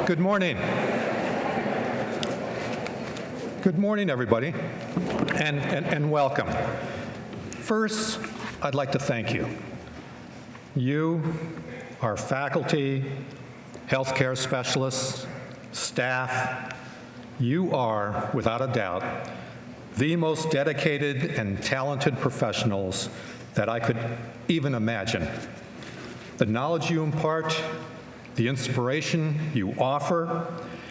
Good morning. Good morning, everybody, and welcome. First, I'd like to thank you. You, our faculty, healthcare specialists, staff, you are, without a doubt, the most dedicated and talented professionals that I could even imagine. The knowledge you impart, the inspiration you offer,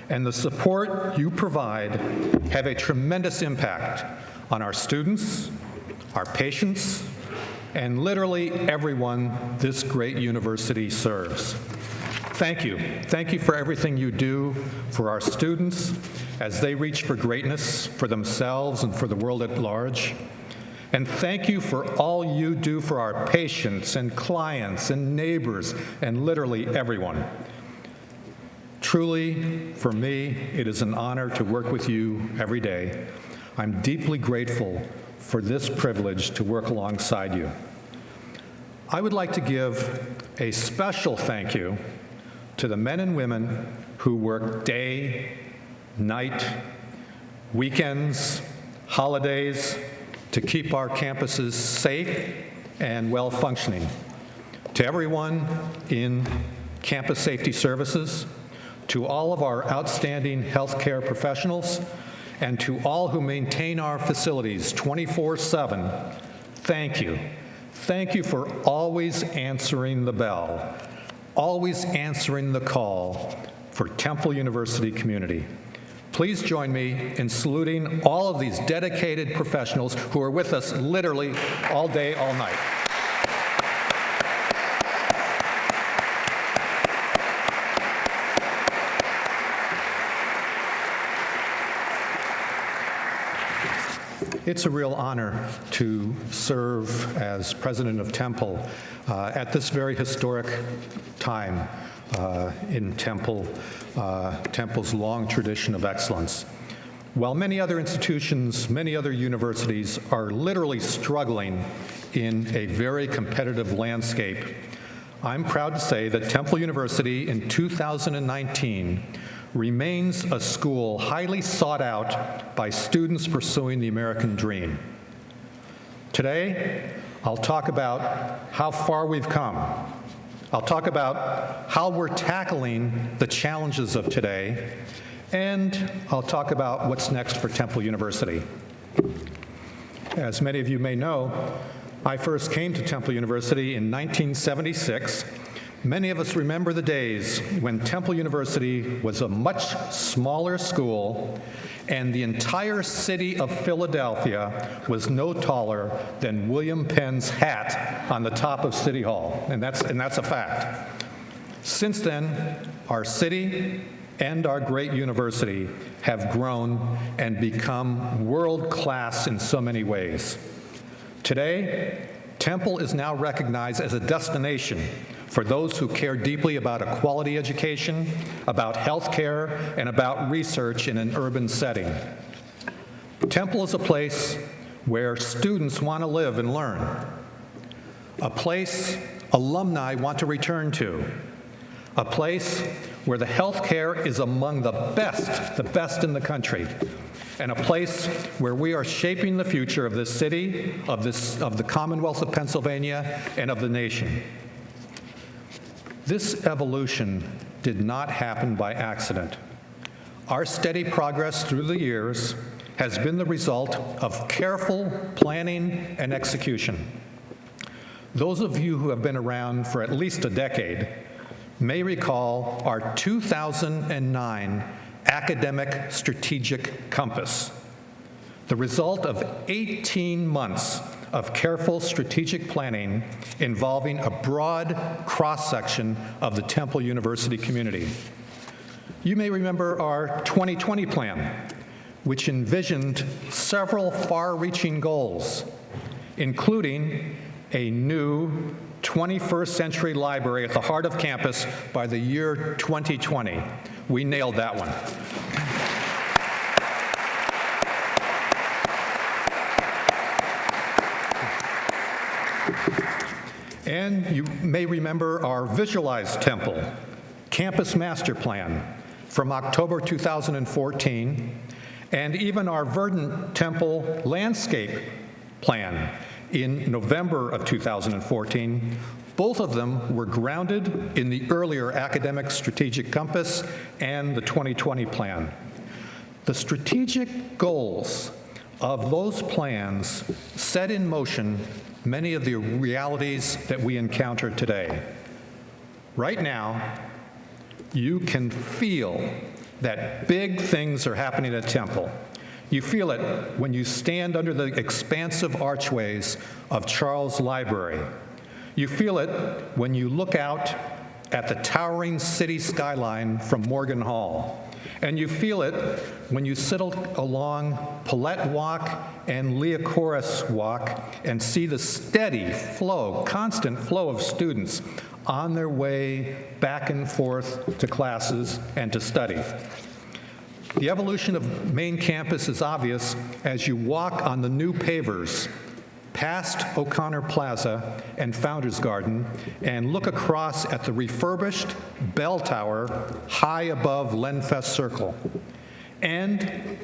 and the support you provide have a tremendous impact on our students, our patients, and literally everyone this great university serves. Thank you. Thank you for everything you do for our students as they reach for greatness for themselves and for the world at large. And thank you for all you do for our patients and clients and neighbors and literally everyone. Truly, for me, it is an honor to work with you every day. I'm deeply grateful for this privilege to work alongside you. I would like to give a special thank you to the men and women who work day, night, weekends, holidays, to keep our campuses safe and well-functioning. To everyone in Campus Safety Services, to all of our outstanding healthcare professionals, and to all who maintain our facilities 24/7, thank you. Thank you for always answering the bell, always answering the call for Temple University community. Please join me in saluting all of these dedicated professionals who are with us literally all day, all night. It's a real honor to serve as president of Temple at this very historic time in Temple's long tradition of excellence. While many other institutions, many other universities are literally struggling in a very competitive landscape, I'm proud to say that Temple University in 2019 remains a school highly sought out by students pursuing the American dream. Today, I'll talk about how far we've come. I'll talk about how we're tackling the challenges of today, and I'll talk about what's next for Temple University. As many of you may know, I first came to Temple University in 1976. Many of us remember the days when Temple University was a much smaller school and the entire city of Philadelphia was no taller than William Penn's hat on the top of City Hall, and that's a fact. Since then, our city and our great university have grown and become world-class in so many ways. Today, Temple is now recognized as a destination for those who care deeply about a quality education, about healthcare, and about research in an urban setting. Temple is a place where students want to live and learn, a place alumni want to return to, a place where the healthcare is among the best in the country, and a place where we are shaping the future of this city, of the Commonwealth of Pennsylvania, and of the nation. This evolution did not happen by accident. Our steady progress through the years has been the result of careful planning and execution. Those of you who have been around for at least a decade may recall our 2009 academic strategic compass, the result of 18 months of careful strategic planning involving a broad cross-section of the Temple University community. You may remember our 2020 plan, which envisioned several far-reaching goals, including a new 21st century library at the heart of campus by the year 2020. We nailed that one. And you may remember our visualized Temple, campus master plan, from October 2014, and even our verdant temple landscape plan in November of 2014, both of them were grounded in the earlier academic strategic compass and the 2020 plan. The strategic goals of those plans set in motion many of the realities that we encounter today. Right now, you can feel that big things are happening at Temple. You feel it when you stand under the expansive archways of Charles Library. You feel it when you look out at the towering city skyline from Morgan Hall. And you feel it when you sit along Paulette Walk and Leocoris Walk and see the steady flow, constant flow of students on their way back and forth to classes and to study. The evolution of main campus is obvious as you walk on the new pavers past O'Connor Plaza and Founders Garden and look across at the refurbished bell tower high above Lenfest Circle. And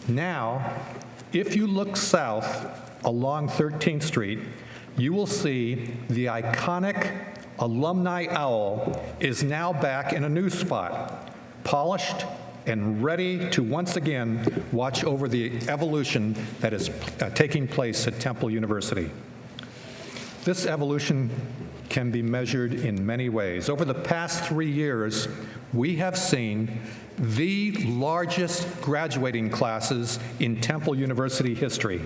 now, if you look south along 13th Street, you will see the iconic alumni owl is now back in a new spot, polished and ready to once again watch over the evolution that is taking place at Temple University. This evolution can be measured in many ways. Over the past 3 years, we have seen the largest graduating classes in Temple University history.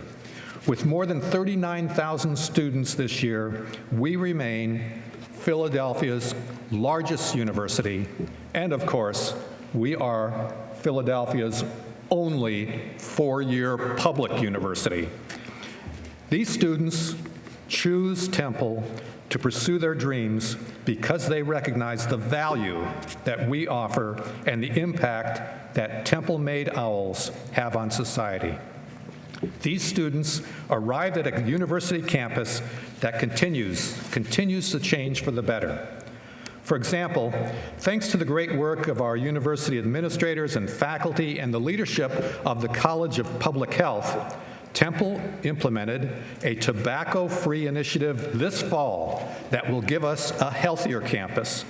With more than 39,000 students this year, we remain Philadelphia's largest university, and of course, we are Philadelphia's only 4-year public university. These students choose Temple to pursue their dreams because they recognize the value that we offer and the impact that Temple-made owls have on society. These students arrived at a university campus that continues to change for the better. For example, thanks to the great work of our university administrators and faculty and the leadership of the College of Public Health, Temple implemented a tobacco-free initiative this fall that will give us a healthier campus.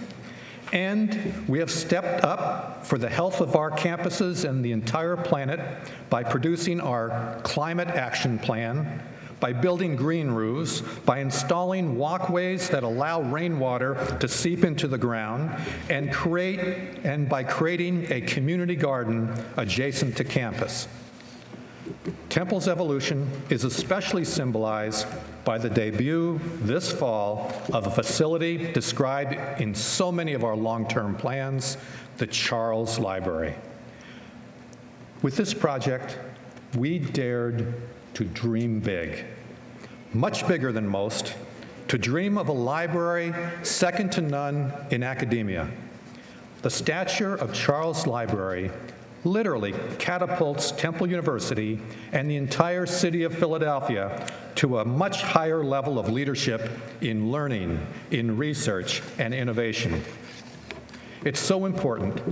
And we have stepped up for the health of our campuses and the entire planet by producing our climate action plan, by building green roofs, by installing walkways that allow rainwater to seep into the ground, and by creating a community garden adjacent to campus. Temple's evolution is especially symbolized by the debut this fall of a facility described in so many of our long-term plans, the Charles Library. With this project, we dared to dream big, much bigger than most, to dream of a library second to none in academia. The stature of Charles Library literally catapults Temple University and the entire city of Philadelphia to a much higher level of leadership in learning, in research, and innovation. It's so important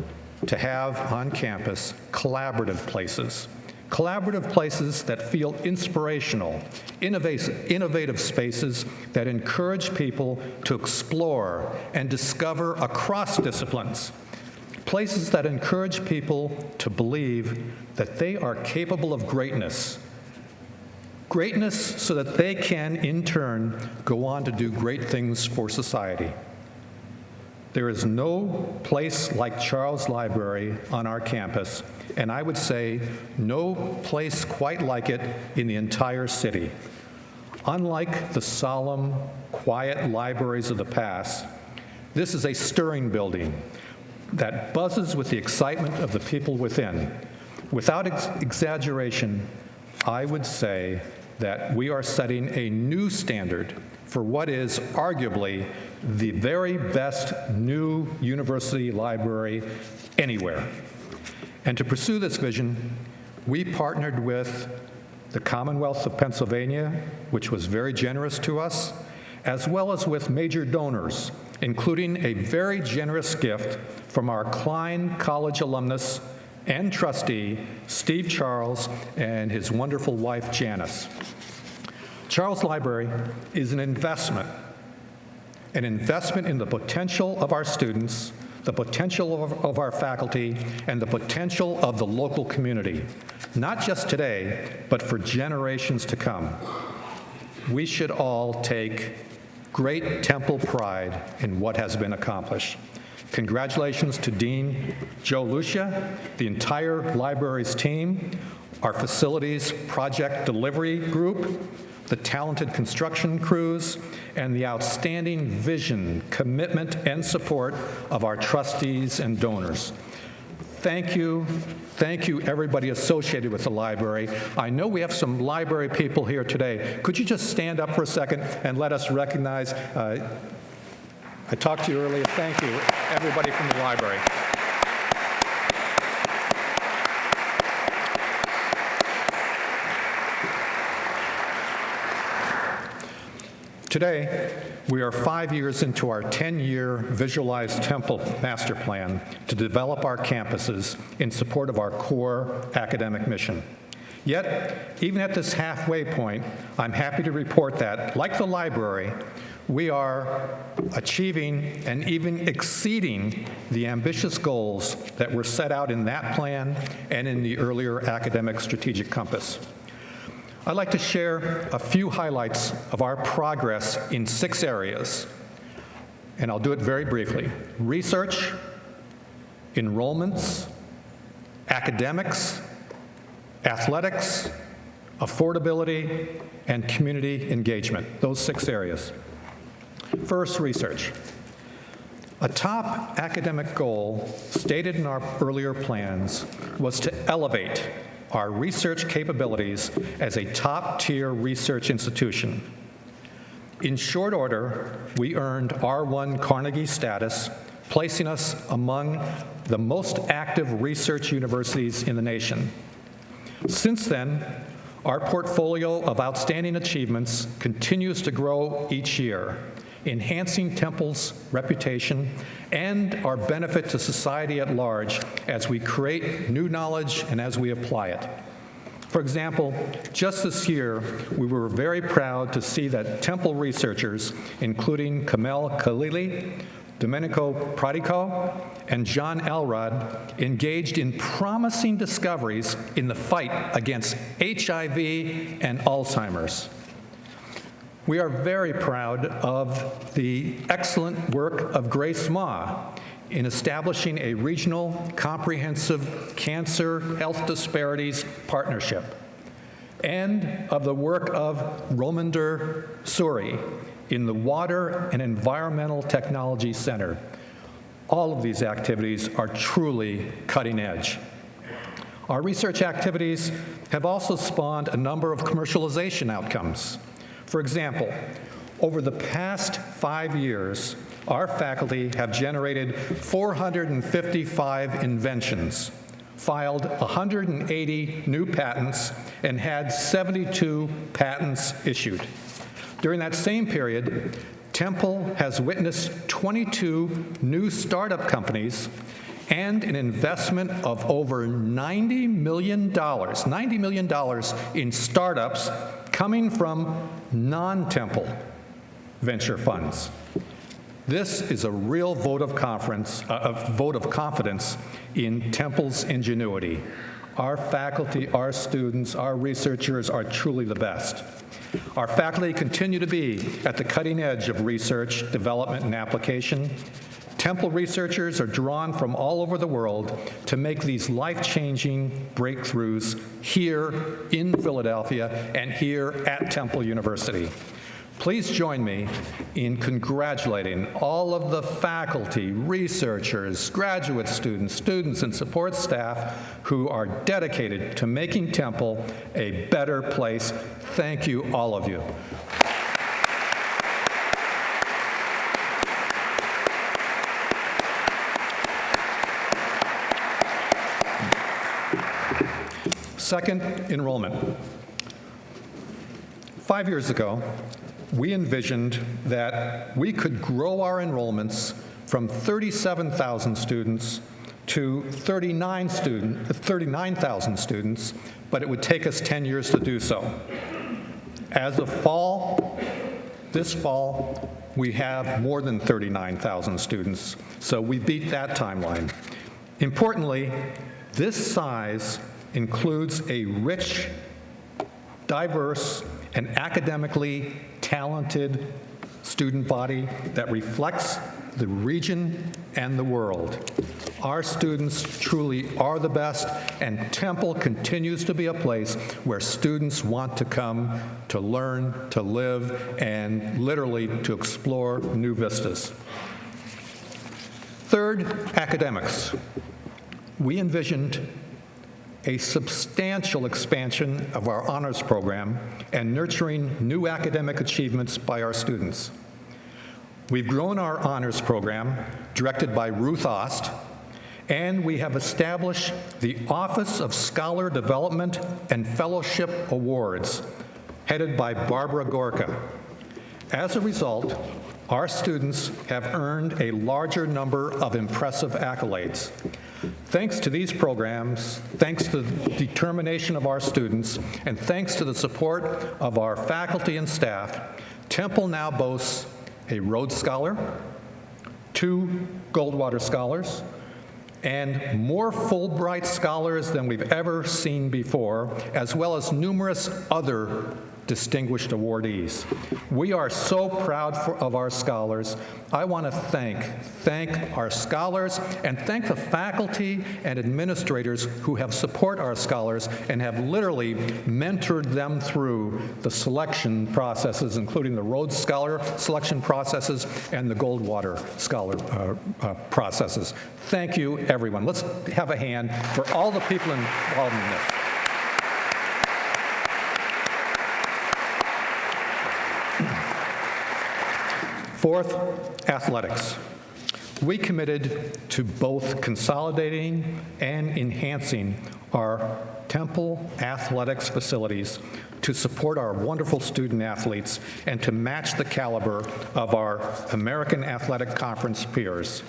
to have on campus collaborative places that feel inspirational, innovative spaces that encourage people to explore and discover across disciplines, places that encourage people to believe that they are capable of greatness so that they can, in turn, go on to do great things for society. There is no place like Charles Library on our campus, and I would say no place quite like it in the entire city. Unlike the solemn, quiet libraries of the past, this is a stirring building that buzzes with the excitement of the people within. Without exaggeration, I would say that we are setting a new standard for what is arguably the very best new university library anywhere. And to pursue this vision, we partnered with the Commonwealth of Pennsylvania, which was very generous to us, as well as with major donors including a very generous gift from our Klein College alumnus and trustee, Steve Charles, and his wonderful wife, Janice. Charles Library is an investment in the potential of our students, the potential of our faculty, and the potential of the local community, not just today, but for generations to come. We should all take great Temple pride in what has been accomplished. Congratulations to Dean Joe Lucia, the entire library's team, our facilities project delivery group, the talented construction crews, and the outstanding vision, commitment, and support of our trustees and donors. Thank you everybody associated with the library. I know we have some library people here today. Could you just stand up for a second and let us recognize, I talked to you earlier, thank you, everybody from the library. Today, we are 5 years into our 10-year Visualized Temple Master Plan to develop our campuses in support of our core academic mission. Yet, even at this halfway point, I'm happy to report that, like the library, we are achieving and even exceeding the ambitious goals that were set out in that plan and in the earlier academic strategic compass. I'd like to share a few highlights of our progress in 6 areas, and I'll do it very briefly. Research, enrollments, academics, athletics, affordability, and community engagement, those 6 areas. First, research. A top academic goal stated in our earlier plans was to elevate our research capabilities as a top-tier research institution. In short order, we earned R1 Carnegie status, placing us among the most active research universities in the nation. Since then, our portfolio of outstanding achievements continues to grow each year, enhancing Temple's reputation and our benefit to society at large as we create new knowledge and as we apply it. For example, just this year, we were very proud to see that Temple researchers, including Kamel Khalili, Domenico Pratico, and John Elrod, engaged in promising discoveries in the fight against HIV and Alzheimer's. We are very proud of the excellent work of Grace Ma in establishing a regional comprehensive cancer health disparities partnership, and of the work of Rominder Suri in the Water and Environmental Technology Center. All of these activities are truly cutting edge. Our research activities have also spawned a number of commercialization outcomes. For example, over the past 5 years, our faculty have generated 455 inventions, filed 180 new patents, and had 72 patents issued. During that same period, Temple has witnessed 22 new startup companies and an investment of over $90 million in startups coming from non-Temple venture funds. This is a real vote of confidence in Temple's ingenuity. Our faculty, our students, our researchers are truly the best. Our faculty continue to be at the cutting edge of research, development, and application. Temple researchers are drawn from all over the world to make these life-changing breakthroughs here in Philadelphia and here at Temple University. Please join me in congratulating all of the faculty, researchers, graduate students, and support staff who are dedicated to making Temple a better place. Thank you, all of you. Second, enrollment. 5 years ago, we envisioned that we could grow our enrollments from 37,000 students to 39,000 students, but it would take us 10 years to do so. As of this fall, we have more than 39,000 students, so we beat that timeline. Importantly, this size includes a rich, diverse, and academically talented student body that reflects the region and the world. Our students truly are the best, and Temple continues to be a place where students want to come to learn, to live, and literally to explore new vistas. Third, academics. We envisioned a substantial expansion of our honors program and nurturing new academic achievements by our students. We've grown our honors program, directed by Ruth Ost, and we have established the Office of Scholar Development and Fellowship Awards, headed by Barbara Gorka. As a result, our students have earned a larger number of impressive accolades. Thanks to these programs, thanks to the determination of our students, and thanks to the support of our faculty and staff, Temple now boasts a Rhodes Scholar, 2 Goldwater Scholars, and more Fulbright Scholars than we've ever seen before, as well as numerous other distinguished awardees. We are so proud of our scholars. I want to thank our scholars and thank the faculty and administrators who have supported our scholars and have literally mentored them through the selection processes, including the Rhodes Scholar selection processes and the Goldwater Scholar processes. Thank you, everyone. Let's have a hand for all the people involved in this. Fourth, athletics. We committed to both consolidating and enhancing our Temple athletics facilities to support our wonderful student athletes and to match the caliber of our American Athletic Conference peers.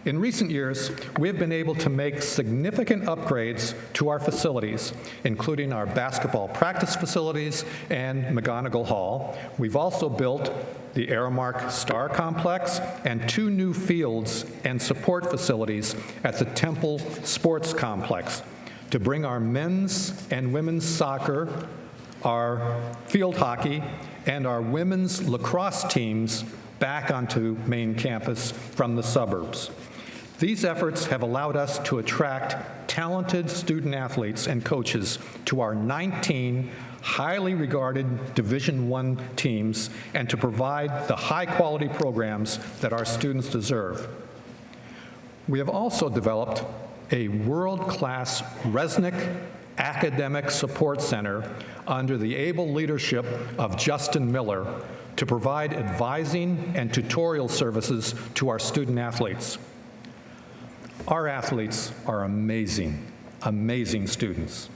In recent years, we have been able to make significant upgrades to our facilities, including our basketball practice facilities and McGonigal Hall. We've also built the Aramark Star Complex and 2 new fields and support facilities at the Temple Sports Complex to bring our men's and women's soccer, our field hockey, and our women's lacrosse teams back onto main campus from the suburbs. These efforts have allowed us to attract talented student athletes and coaches to our 19 highly regarded Division I teams and to provide the high-quality programs that our students deserve. We have also developed a world-class Resnick Academic Support Center under the able leadership of Justin Miller to provide advising and tutorial services to our student athletes. Our athletes are amazing, amazing students.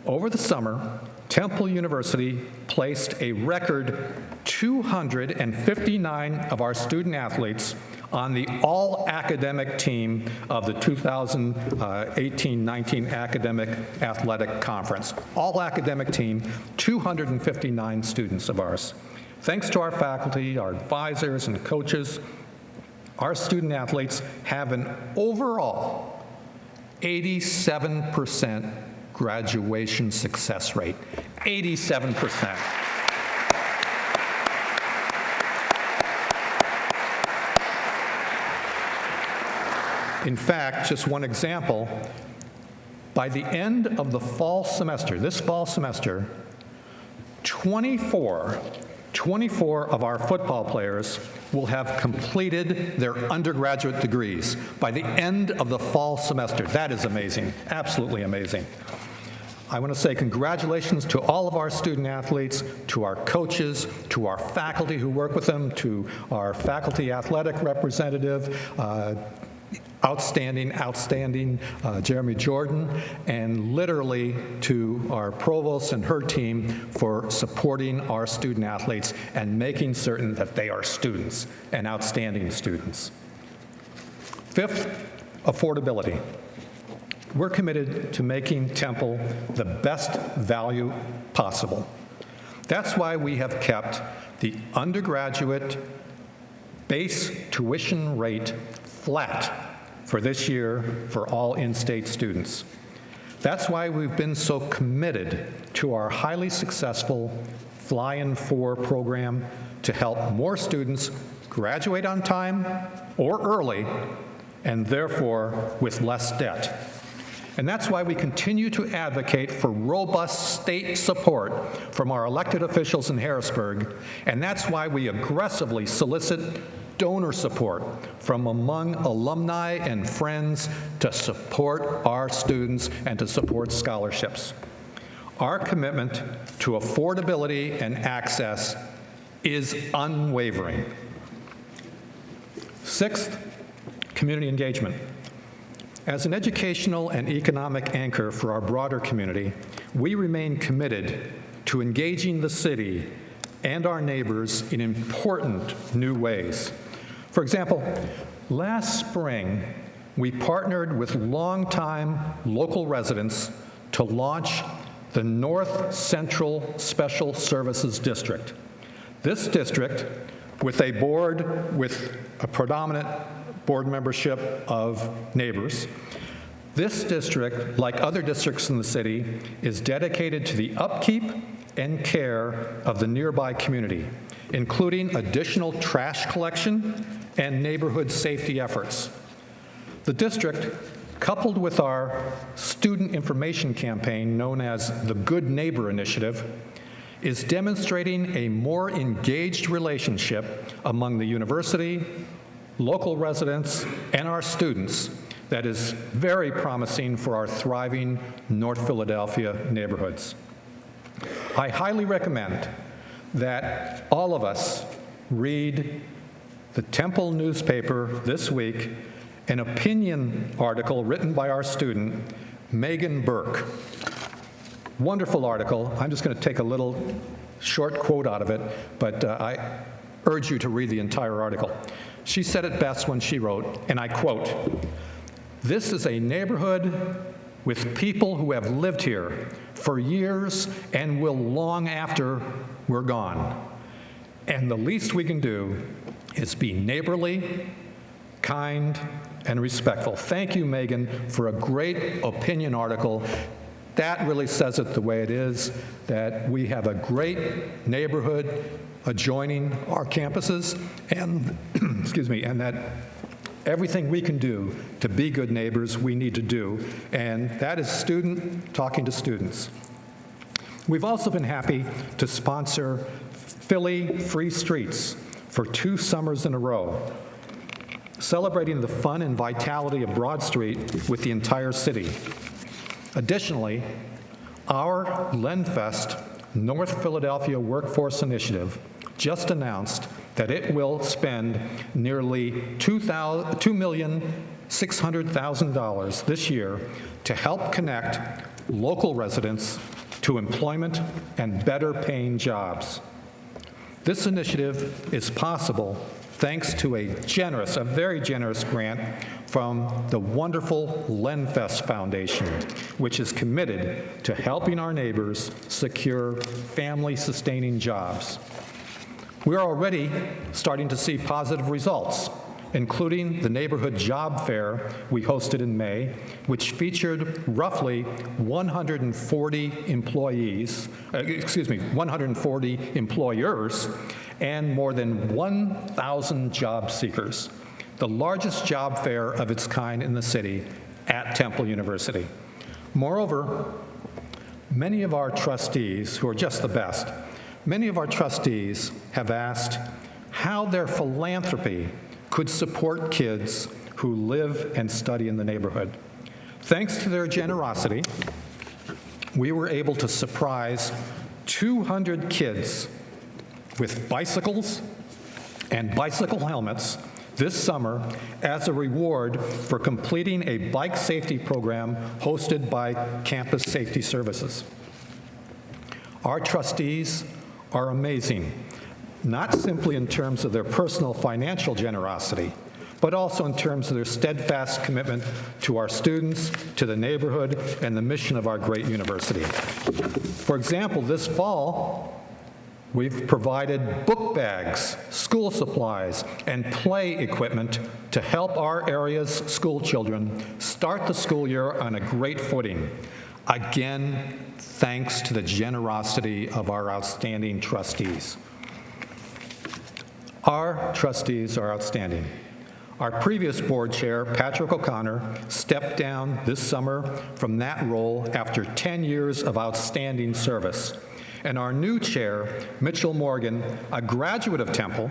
Over the summer, Temple University placed a record 259 of our student athletes on the all-academic team of the 2018-19 Academic Athletic Conference. All-academic team, 259 students of ours. Thanks to our faculty, our advisors, and coaches, our student athletes have an overall 87% graduation success rate. 87%. In fact, just one example, by the end of the fall semester, this fall semester, 24 of our football players will have completed their undergraduate degrees by the end of the fall semester. That is amazing, absolutely amazing. I want to say congratulations to all of our student athletes, to our coaches, to our faculty who work with them, to our faculty athletic representative. outstanding Jeremy Jordan, and literally to our provost and her team for supporting our student athletes and making certain that they are students and outstanding students. Fifth, affordability. We're committed to making Temple the best value possible. That's why we have kept the undergraduate base tuition rate flat for this year for all in-state students. That's why we've been so committed to our highly successful Fly-In 4 program to help more students graduate on time or early, and therefore with less debt. And that's why we continue to advocate for robust state support from our elected officials in Harrisburg, and that's why we aggressively solicit donor support from among alumni and friends to support our students and to support scholarships. Our commitment to affordability and access is unwavering. Sixth, community engagement. As an educational and economic anchor for our broader community, we remain committed to engaging the city and our neighbors in important new ways. For example, last spring, we partnered with longtime local residents to launch the North Central Special Services District. This district, with a board with a predominant board membership of neighbors, this district, like other districts in the city, is dedicated to the upkeep and care of the nearby community, including additional trash collection and neighborhood safety efforts. The district, coupled with our student information campaign known as the Good Neighbor Initiative, is demonstrating a more engaged relationship among the university, local residents, and our students that is very promising for our thriving North Philadelphia neighborhoods. I highly recommend that all of us read the Temple newspaper this week, an opinion article written by our student, Megan Burke. Wonderful article. I'm just going to take a little short quote out of it, but I urge you to read the entire article. She said it best when she wrote, and I quote, "This is a neighborhood with people who have lived here for years and will long after we're gone. And the least we can do is be neighborly, kind, and respectful." Thank you, Megan, for a great opinion article. That really says it the way it is, that we have a great neighborhood adjoining our campuses, and, excuse me, and that everything we can do to be good neighbors, we need to do, and that is student talking to students. We've also been happy to sponsor Philly Free Streets for 2 summers in a row, celebrating the fun and vitality of Broad Street with the entire city. Additionally, our LenFest North Philadelphia Workforce Initiative just announced that it will spend nearly $2,600,000 this year to help connect local residents to employment and better paying jobs. This initiative is possible thanks to a very generous grant from the wonderful LenFest Foundation, which is committed to helping our neighbors secure family-sustaining jobs. We're already starting to see positive results, including the neighborhood job fair we hosted in May, which featured roughly 140 employers and more than 1,000 job seekers, the largest job fair of its kind in the city at Temple University. Moreover, many of our trustees, who are just the best, many of our trustees have asked how their philanthropy could support kids who live and study in the neighborhood. Thanks to their generosity, we were able to surprise 200 kids with bicycles and bicycle helmets this summer as a reward for completing a bike safety program hosted by Campus Safety Services. Our trustees are amazing, not simply in terms of their personal financial generosity, but also in terms of their steadfast commitment to our students, to the neighborhood, and the mission of our great university. For example, this fall, we've provided book bags, school supplies, and play equipment to help our area's school children start the school year on a great footing. Again, thanks to the generosity of our outstanding trustees. Our trustees are outstanding. Our previous board chair, Patrick O'Connor, stepped down this summer from that role after 10 years of outstanding service. And our new chair, Mitchell Morgan, a graduate of Temple,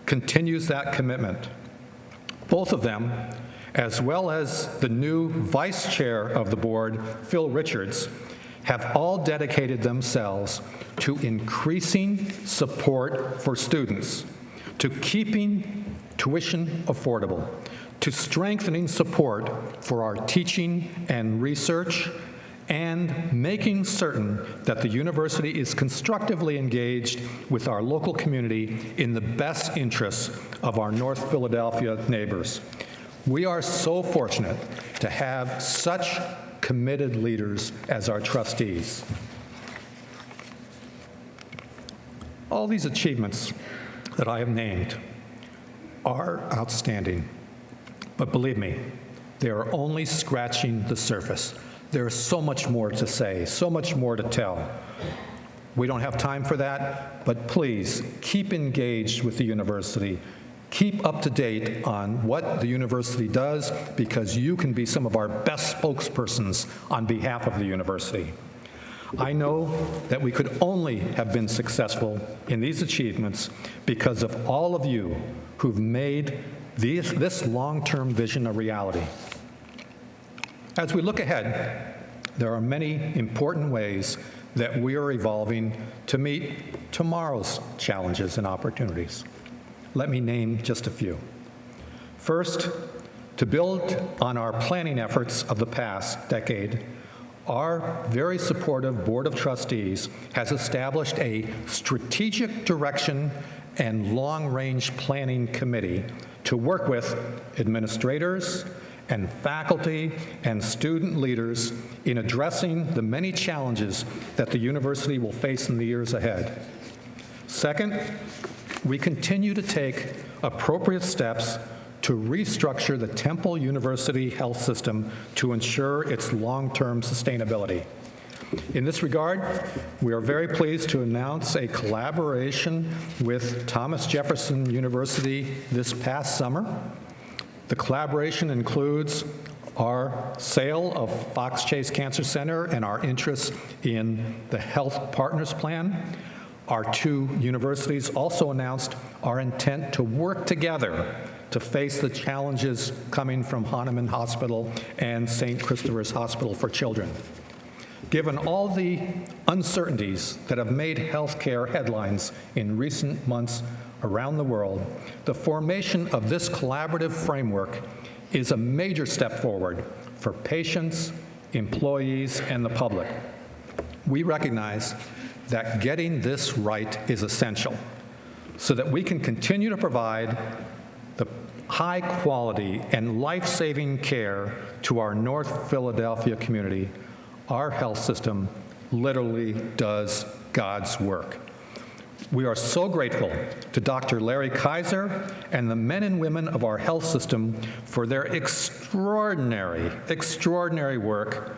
continues that commitment. Both of them, as well as the new vice chair of the board, Phil Richards, have all dedicated themselves to increasing support for students, to keeping tuition affordable, to strengthening support for our teaching and research, and making certain that the university is constructively engaged with our local community in the best interests of our North Philadelphia neighbors. We are so fortunate to have such committed leaders as our trustees. All these achievements that I have named are outstanding, but believe me, they are only scratching the surface. There is so much more to say, so much more to tell. We don't have time for that, but please keep engaged with the university. Keep up to date on what the university does, because you can be some of our best spokespersons on behalf of the university. I know that we could only have been successful in these achievements because of all of you who've made this long-term vision a reality. As we look ahead, there are many important ways that we are evolving to meet tomorrow's challenges and opportunities. Let me name just a few. First, to build on our planning efforts of the past decade, our very supportive Board of Trustees has established a strategic direction and long-range planning committee to work with administrators and faculty and student leaders in addressing the many challenges that the university will face in the years ahead. Second, we continue to take appropriate steps to restructure the Temple University health system to ensure its long-term sustainability. In this regard, we are very pleased to announce a collaboration with Thomas Jefferson University this past summer. The collaboration includes our sale of Fox Chase Cancer Center and our interest in the Health Partners Plan. Our two universities also announced our intent to work together to face the challenges coming from Hahnemann Hospital and St. Christopher's Hospital for Children. Given all the uncertainties that have made healthcare headlines in recent months around the world, the formation of this collaborative framework is a major step forward for patients, employees, and the public. We recognize that getting this right is essential so that we can continue to provide the high quality and life-saving care to our North Philadelphia community. Our health system literally does God's work. We are so grateful to Dr. Larry Kaiser and the men and women of our health system for their extraordinary work.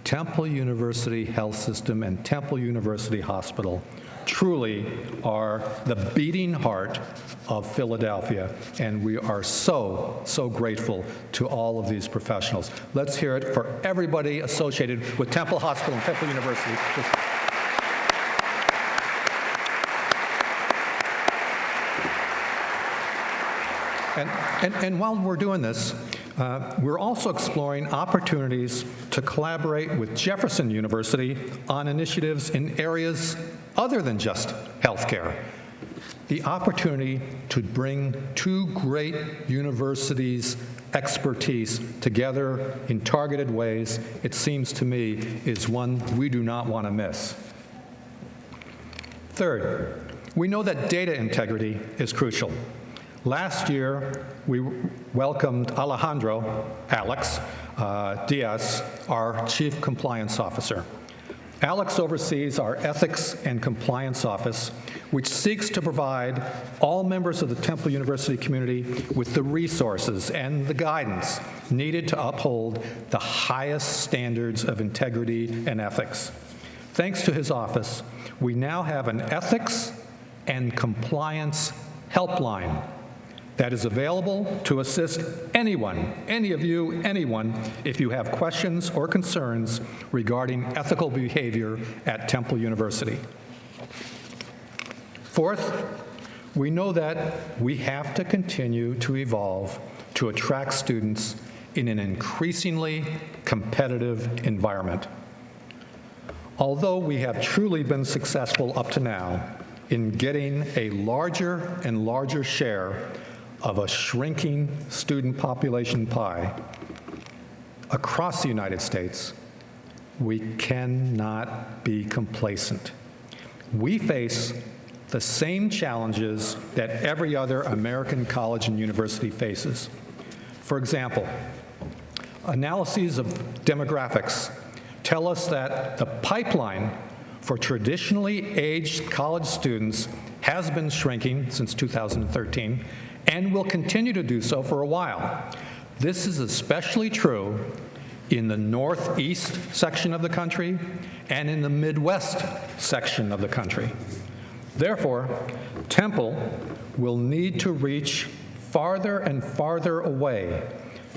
Temple University Health System and Temple University Hospital truly are the beating heart of Philadelphia, and we are so grateful to all of these professionals. Let's hear it for everybody associated with Temple Hospital and Temple University. And while we're doing this, we're also exploring opportunities to collaborate with Jefferson University on initiatives in areas other than just healthcare. the opportunity to bring two great universities' expertise together in targeted ways, it seems to me, is one we do not want to miss. Third, we know that data integrity is crucial. Last year, we welcomed Alex Diaz, our Chief Compliance Officer. Alex oversees our Ethics and Compliance Office, which seeks to provide all members of the Temple University community with the resources and the guidance needed to uphold the highest standards of integrity and ethics. Thanks to his office, we now have an ethics and compliance helpline that is available to assist anyone, any of you, anyone, if you have questions or concerns regarding ethical behavior at Temple University. Fourth, we know that we have to continue to evolve to attract students in an increasingly competitive environment. Although we have truly been successful up to now in getting a larger and larger share of a shrinking student population pie across the United States, we cannot be complacent. We face the same challenges that every other American college and university faces. For example, analyses of demographics tell us that the pipeline for traditionally aged college students has been shrinking since 2013 and will continue to do so for a while. This is especially true in the Northeast section of the country and in the Midwest section of the country. Therefore, Temple will need to reach farther and farther away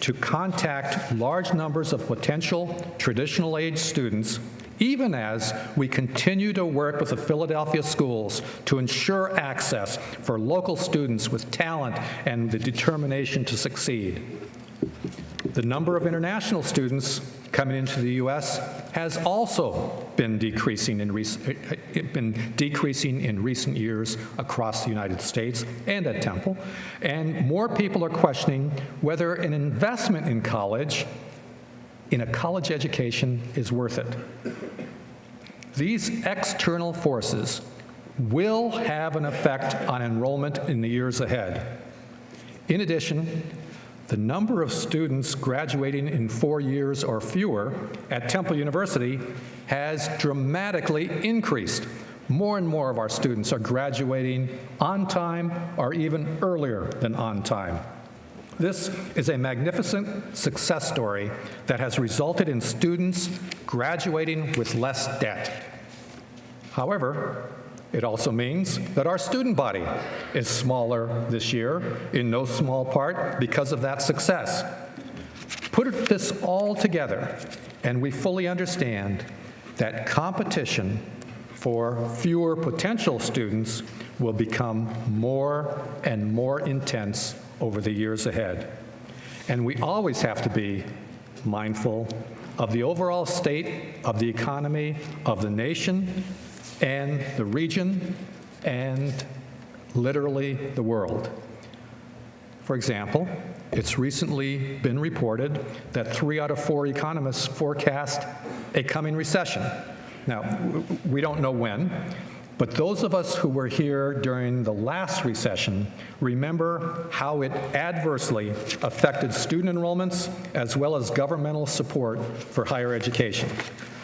to contact large numbers of potential traditional age students, even as we continue to work with the Philadelphia schools to ensure access for local students with talent and the determination to succeed. The number of international students coming into the U.S. has also been decreasing in recent years across the United States and at Temple, and more people are questioning whether an investment in a college education is worth it. These external forces will have an effect on enrollment in the years ahead. In addition, the number of students graduating in 4 years or fewer at Temple University has dramatically increased. More and more of our students are graduating on time or even earlier than on time. This is a magnificent success story that has resulted in students graduating with less debt. However, it also means that our student body is smaller this year, in no small part because of that success. Put this all together, and we fully understand that competition for fewer potential students will become more and more intense over the years ahead. And we always have to be mindful of the overall state of the economy of the nation and the region and literally the world. For example, it's recently been reported that 3 out of 4 economists forecast a coming recession. Now, we don't know when, but those of us who were here during the last recession remember how it adversely affected student enrollments as well as governmental support for higher education.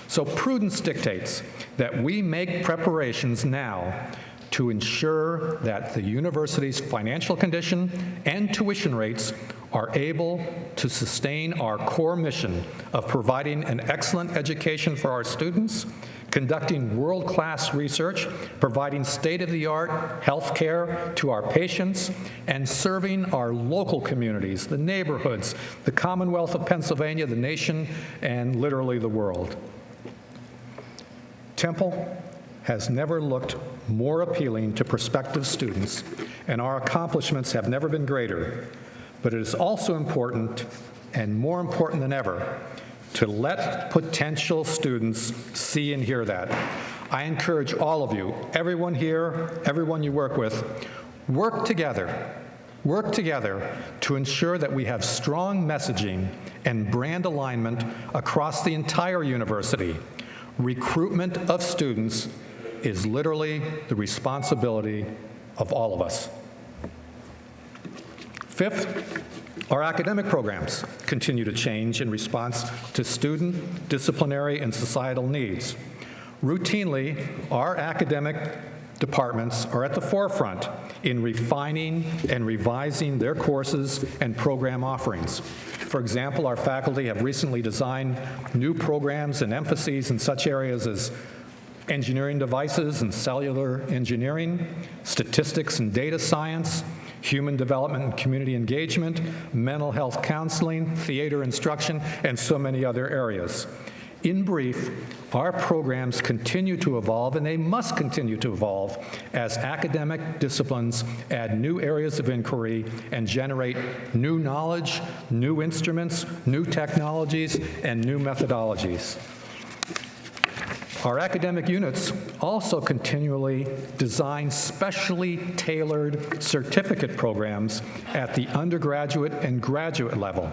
So prudence dictates that we make preparations now to ensure that the university's financial condition and tuition rates are able to sustain our core mission of providing an excellent education for our students, conducting world-class research, providing state-of-the-art health care to our patients, and serving our local communities, the neighborhoods, the Commonwealth of Pennsylvania, the nation, and literally the world. Temple has never looked more appealing to prospective students, and our accomplishments have never been greater. But it is also important, and more important than ever, to let potential students see and hear that. I encourage all of you, everyone here, everyone you work with, work together to ensure that we have strong messaging and brand alignment across the entire university. Recruitment of students is literally the responsibility of all of us. Fifth, our academic programs continue to change in response to student, disciplinary, and societal needs. Routinely, our academic departments are at the forefront in refining and revising their courses and program offerings. For example, our faculty have recently designed new programs and emphases in such areas as engineering devices and cellular engineering, statistics and data science, human development and community engagement, mental health counseling, theater instruction, and so many other areas. In brief, our programs continue to evolve, and they must continue to evolve as academic disciplines add new areas of inquiry and generate new knowledge, new instruments, new technologies, and new methodologies. Our academic units also continually design specially tailored certificate programs at the undergraduate and graduate level.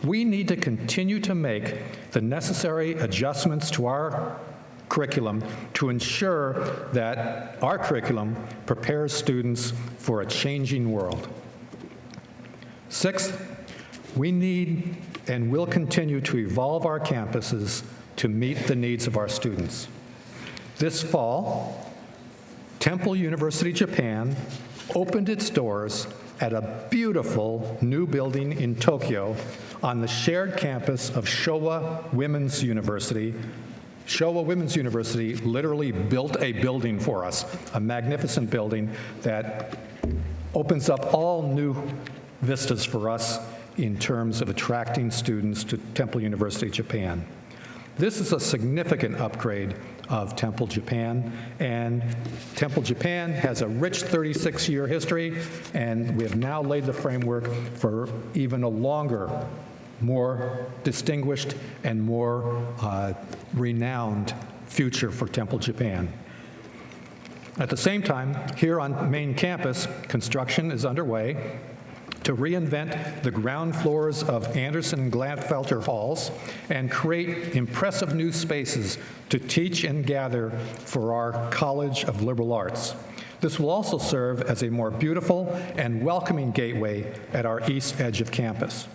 We need to continue to make the necessary adjustments to our curriculum to ensure that our curriculum prepares students for a changing world. Sixth, we need and will continue to evolve our campuses to meet the needs of our students. This fall, Temple University, Japan, opened its doors at a beautiful new building in Tokyo on the shared campus of Showa Women's University. Showa Women's University literally built a building for us, a magnificent building that opens up all new vistas for us in terms of attracting students to Temple University, Japan. This is a significant upgrade of Temple Japan, and Temple Japan has a rich 36-year history, and we have now laid the framework for even a longer, more distinguished, and more renowned future for Temple Japan. At the same time, here on main campus, construction is underway to reinvent the ground floors of Anderson and Gladfelter halls and create impressive new spaces to teach and gather for our College of Liberal Arts. This will also serve as a more beautiful and welcoming gateway at our east edge of campus.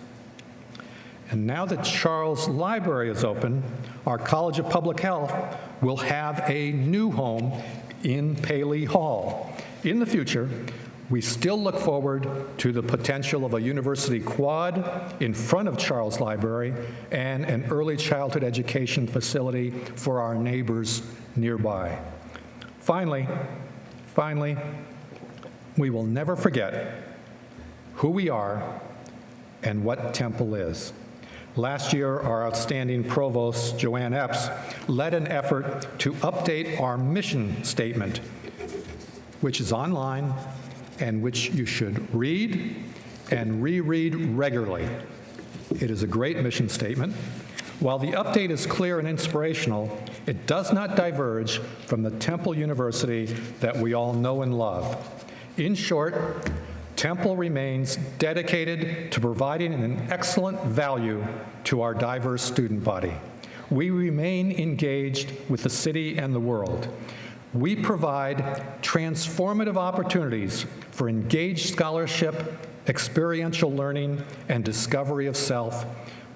And now that Charles Library is open, our College of Public Health will have a new home in Paley Hall. In the future, we still look forward to the potential of a university quad in front of Charles Library and an early childhood education facility for our neighbors nearby. Finally, we will never forget who we are and what Temple is. Last year, our outstanding provost, Joanne Epps, led an effort to update our mission statement, which is online and which you should read and reread regularly. It is a great mission statement. While the update is clear and inspirational, it does not diverge from the Temple University that we all know and love. In short, Temple remains dedicated to providing an excellent value to our diverse student body. We remain engaged with the city and the world. We provide transformative opportunities for engaged scholarship, experiential learning, and discovery of self.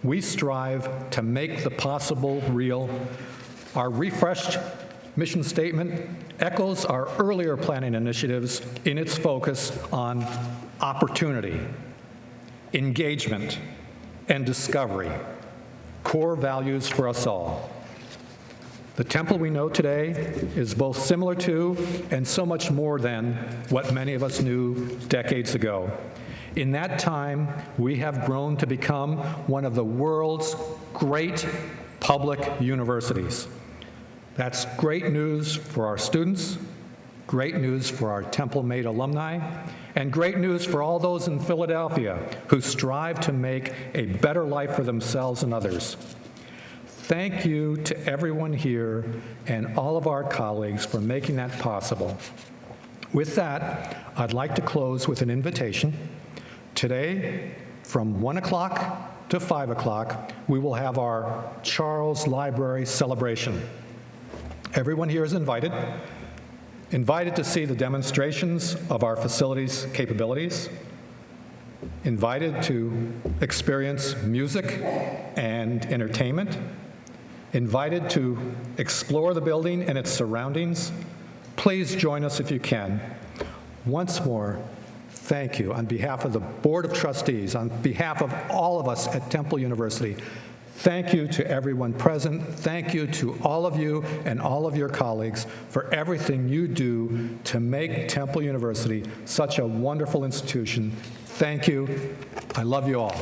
We strive to make the possible real. Our refreshed mission statement echoes our earlier planning initiatives in its focus on opportunity, engagement, and discovery, core values for us all. The Temple we know today is both similar to and so much more than what many of us knew decades ago. In that time, we have grown to become one of the world's great public universities. That's great news for our students, great news for our Temple-mate alumni, and great news for all those in Philadelphia who strive to make a better life for themselves and others. Thank you to everyone here and all of our colleagues for making that possible. With that, I'd like to close with an invitation. Today, from 1 o'clock to 5 o'clock, we will have our Charles Library celebration. Everyone here is invited to see the demonstrations of our facilities' capabilities, invited to experience music and entertainment, invited to explore the building and its surroundings. Please join us if you can. Once more, thank you on behalf of the Board of Trustees, on behalf of all of us at Temple University. Thank you to everyone present. Thank you to all of you and all of your colleagues for everything you do to make Temple University such a wonderful institution. Thank you. I love you all.